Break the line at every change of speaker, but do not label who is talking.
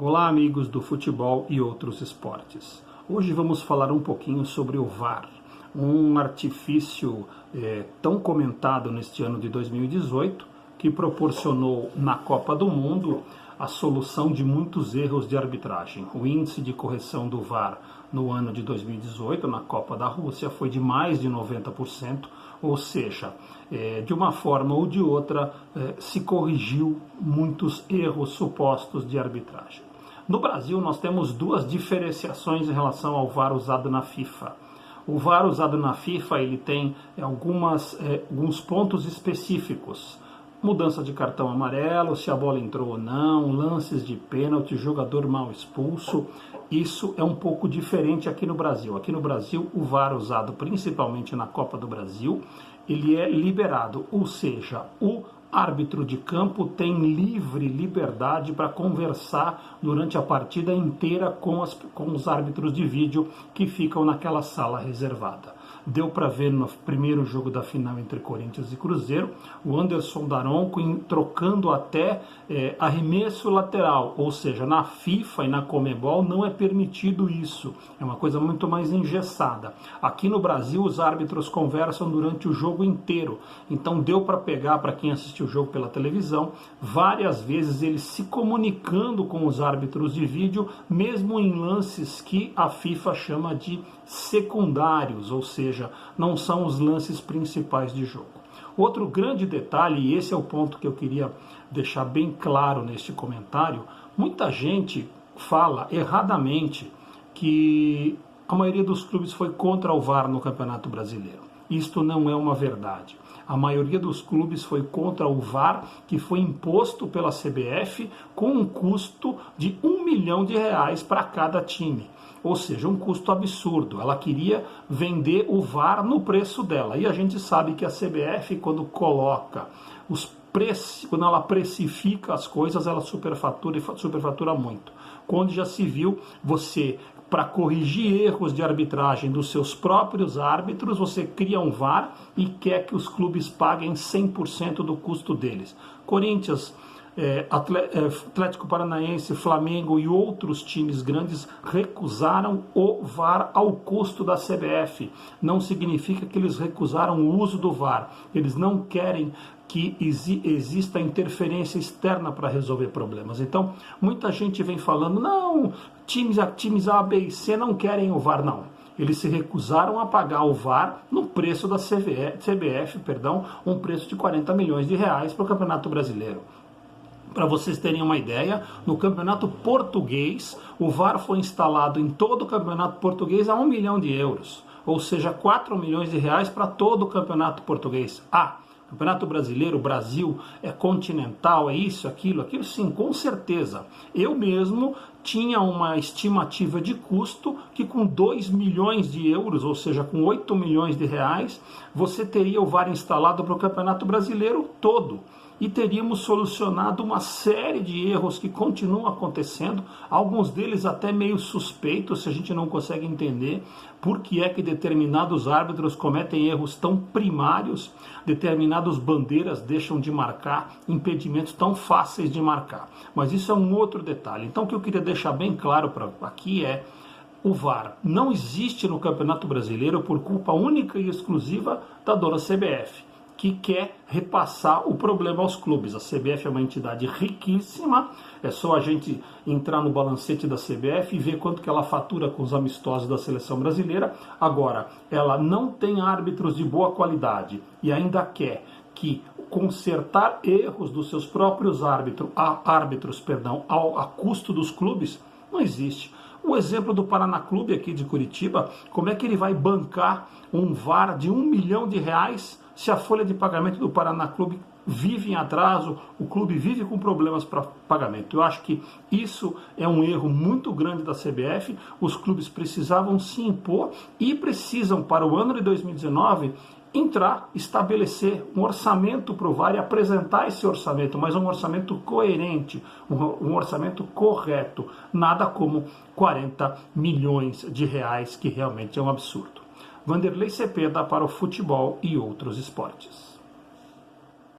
Olá, amigos do futebol e outros esportes. Hoje vamos falar um pouquinho sobre o VAR, um artifício tão comentado neste ano de 2018, que proporcionou na Copa do Mundo a solução de muitos erros de arbitragem. O índice de correção do VAR no ano de 2018, na Copa da Rússia, foi de mais de 90%, ou seja, de uma forma ou de outra, se corrigiu muitos erros supostos de arbitragem. No Brasil, nós temos duas diferenciações em relação ao VAR usado na FIFA. O VAR usado na FIFA ele tem alguns pontos específicos. Mudança de cartão amarelo, se a bola entrou ou não, lances de pênalti, jogador mal expulso. Isso é um pouco diferente aqui no Brasil. Aqui no Brasil, o VAR usado principalmente na Copa do Brasil, ele é liberado, ou seja, o árbitro de campo tem livre liberdade para conversar durante a partida inteira com os árbitros de vídeo que ficam naquela sala reservada. Deu para ver no primeiro jogo da final entre Corinthians e Cruzeiro, o Anderson Daronco trocando até arremesso lateral, ou seja, na FIFA e na Conmebol não é permitido isso, é uma coisa muito mais engessada. Aqui no Brasil os árbitros conversam durante o jogo inteiro, então deu para pegar, para quem assistiu o jogo pela televisão, várias vezes eles se comunicando com os árbitros de vídeo, mesmo em lances que a FIFA chama de secundários, ou seja, não são os lances principais de jogo. Outro grande detalhe, e esse é o ponto que eu queria deixar bem claro neste comentário, muita gente fala erradamente que a maioria dos clubes foi contra o VAR no Campeonato Brasileiro. Isto não é uma verdade. A maioria dos clubes foi contra o VAR, que foi imposto pela CBF com um custo de R$1 milhão para cada time. Ou seja, um custo absurdo. Ela queria vender o VAR no preço dela. E a gente sabe que a CBF, quando coloca quando ela precifica as coisas, ela superfatura e superfatura muito. Quando já se viu, para corrigir erros de arbitragem dos seus próprios árbitros, você cria um VAR e quer que os clubes paguem 100% do custo deles. Corinthians, Atlético Paranaense, Flamengo e outros times grandes recusaram o VAR ao custo da CBF. Não significa que eles recusaram o uso do VAR. Eles não querem que exista interferência externa para resolver problemas. Então, muita gente vem falando, não, times A, B e C não querem o VAR, não. Eles se recusaram a pagar o VAR no preço da CBF, um preço de R$40 milhões para o Campeonato Brasileiro. Para vocês terem uma ideia, no Campeonato Português, o VAR foi instalado em todo o Campeonato Português a €1 milhão, ou seja, R$4 milhões para todo o Campeonato Português. Campeonato Brasileiro, o Brasil é continental, é isso, aquilo sim, com certeza. Eu mesmo tinha uma estimativa de custo que com €2 milhões, ou seja, com R$8 milhões, você teria o VAR instalado para o Campeonato Brasileiro todo. E teríamos solucionado uma série de erros que continuam acontecendo, alguns deles até meio suspeitos, se a gente não consegue entender por que é que determinados árbitros cometem erros tão primários, determinados bandeiras deixam de marcar impedimentos tão fáceis de marcar. Mas isso é um outro detalhe. Então o que eu queria deixar bem claro aqui é: o VAR não existe no Campeonato Brasileiro por culpa única e exclusiva da dona CBF, que quer repassar o problema aos clubes. A CBF é uma entidade riquíssima, é só a gente entrar no balancete da CBF e ver quanto que ela fatura com os amistosos da seleção brasileira. Agora, ela não tem árbitros de boa qualidade e ainda quer que consertar erros dos seus próprios árbitros a custo dos clubes, não existe. O exemplo do Paraná Clube aqui de Curitiba, como é que ele vai bancar um VAR de R$1 milhão se a folha de pagamento do Paraná Clube vive em atraso, o clube vive com problemas para pagamento? Eu acho que isso é um erro muito grande da CBF. Os clubes precisavam se impor e precisam, para o ano de 2019, estabelecer um orçamento para o VAR e apresentar esse orçamento, mas um orçamento coerente, um orçamento correto, nada como R$40 milhões, que realmente é um absurdo. Vanderlei Cepeda para o futebol e outros esportes.